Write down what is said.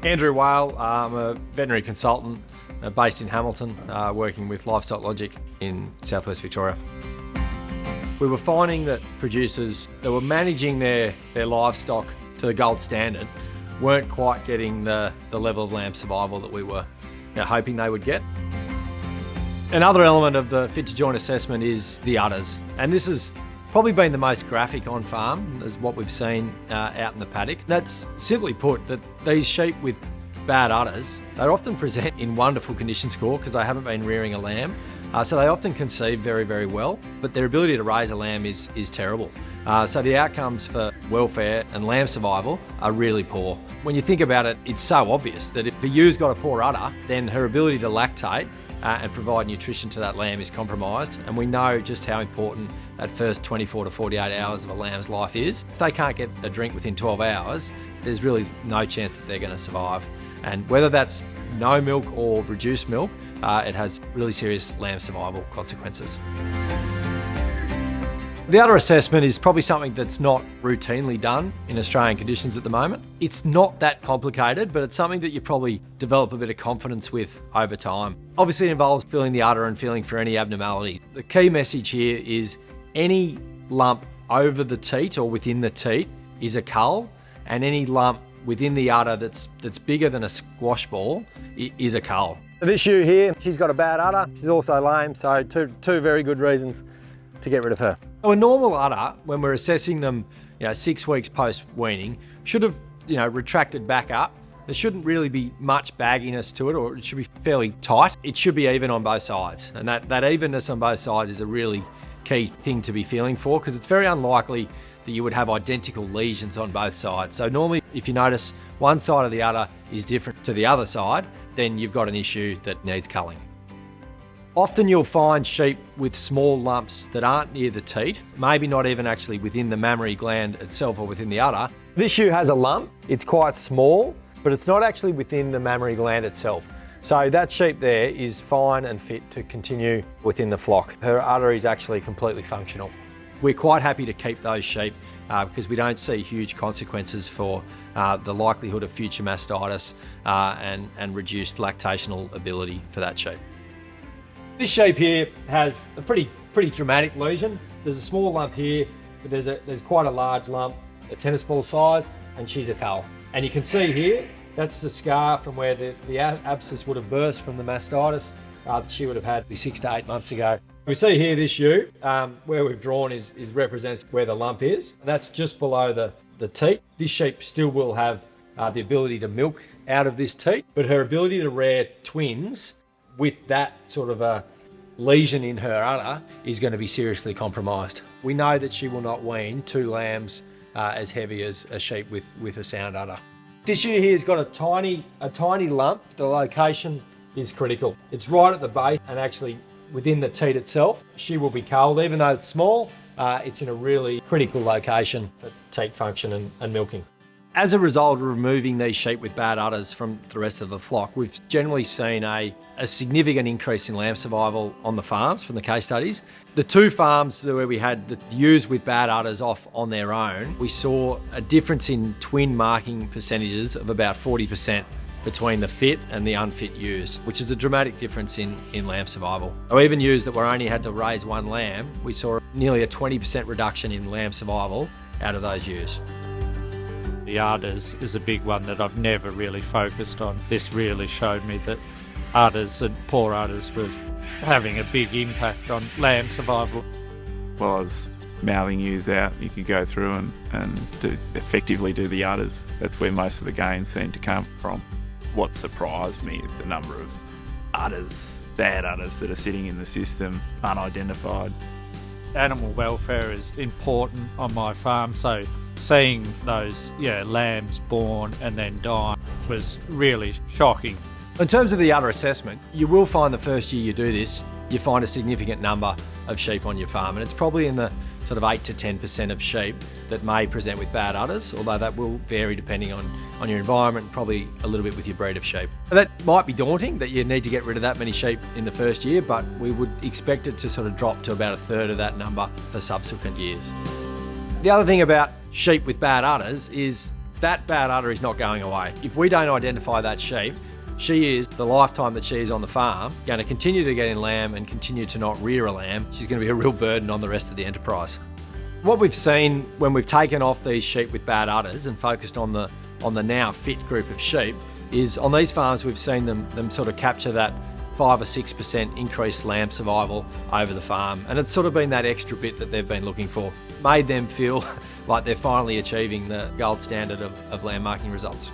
Andrew Whale, I'm a veterinary consultant based in Hamilton, working with Livestock Logic in southwest Victoria. We were finding that producers that were managing their livestock to the gold standard weren't quite getting the level of lamb survival that we were hoping they would get. Another element of the fit to join assessment is the udders, and this has probably been the most graphic on farm as what we've seen out in the paddock. That's simply put that these sheep with bad udders, they often present in wonderful condition score because they haven't been rearing a lamb. So they often conceive very, very well, but their ability to raise a lamb is terrible. So the outcomes for welfare and lamb survival are really poor. When you think about it, it's so obvious that if a ew's got a poor udder, then her ability to lactate and provide nutrition to that lamb is compromised. And we know just how important that first 24 to 48 hours of a lamb's life is. If they can't get a drink within 12 hours, there's really no chance that they're going to survive. And whether that's no milk or reduced milk, it has really serious lamb survival consequences. The udder assessment is probably something that's not routinely done in Australian conditions at the moment. It's not that complicated, but it's something that you probably develop a bit of confidence with over time. Obviously it involves feeling the udder and feeling for any abnormality. The key message here is any lump over the teat or within the teat is a cull, and any lump within the udder that's bigger than a squash ball is a cull. This ewe here, she's got a bad udder. She's also lame, so two very good reasons to get rid of her. So a normal udder, when we're assessing them 6 weeks post-weaning, should have retracted back up. There shouldn't really be much bagginess to it, or it should be fairly tight. It should be even on both sides, and that evenness on both sides is a really key thing to be feeling for, because it's very unlikely that you would have identical lesions on both sides. So normally, if you notice one side of the udder is different to the other side, then you've got an issue that needs culling. Often you'll find sheep with small lumps that aren't near the teat, maybe not even actually within the mammary gland itself or within the udder. This ewe has a lump, it's quite small, but it's not actually within the mammary gland itself. So that sheep there is fine and fit to continue within the flock. Her udder is actually completely functional. We're quite happy to keep those sheep because we don't see huge consequences for the likelihood of future mastitis and reduced lactational ability for that sheep. This sheep here has a pretty dramatic lesion. There's a small lump here, but there's quite a large lump, a tennis ball size, and she's a cull. And you can see here, that's the scar from where the abscess would have burst from the mastitis that she would have had 6 to 8 months ago. We see here this ewe, where we've drawn represents where the lump is. And that's just below the teat. This sheep still will have the ability to milk out of this teat, but her ability to rear twins with that sort of a lesion in her udder is going to be seriously compromised. We know that she will not wean 2 lambs as heavy as a sheep with a sound udder. This ewe here has got a tiny lump. The location is critical. It's right at the base and actually within the teat itself. She will be culled. Even though it's small, it's in a really critical location for teat function and milking. As a result of removing these sheep with bad udders from the rest of the flock, we've generally seen a significant increase in lamb survival on the farms from the case studies. The 2 farms where we had the ewes with bad udders off on their own, we saw a difference in twin marking percentages of about 40% between the fit and the unfit ewes, which is a dramatic difference in lamb survival. So even ewes that were only had to raise 1 lamb, we saw nearly a 20% reduction in lamb survival out of those ewes. The udders is a big one that I've never really focused on. This really showed me that udders and poor udders was having a big impact on lamb survival. While I was mouthing ewes out, you could go through and effectively do the udders. That's where most of the gains seem to come from. What surprised me is the number of udders, bad udders that are sitting in the system unidentified. Animal welfare is important on my farm, so seeing those lambs born and then die was really shocking. In terms of the udder assessment, you will find the first year you do this, you find a significant number of sheep on your farm, and it's probably in the sort of 8 to 10% of sheep that may present with bad udders, although that will vary depending on your environment, probably a little bit with your breed of sheep. So that might be daunting that you need to get rid of that many sheep in the first year, but we would expect it to sort of drop to about 1/3 of that number for subsequent years. The other thing about sheep with bad udders is that bad udder is not going away. If we don't identify that sheep, she is, the lifetime that she is on the farm, going to continue to get in lamb and continue to not rear a lamb. She's going to be a real burden on the rest of the enterprise. What we've seen when we've taken off these sheep with bad udders and focused on the now fit group of sheep is on these farms we've seen them sort of capture that 5 or 6% increased lamb survival over the farm, and it's sort of been that extra bit that they've been looking for. Made them feel like they're finally achieving the gold standard of lamb marking results.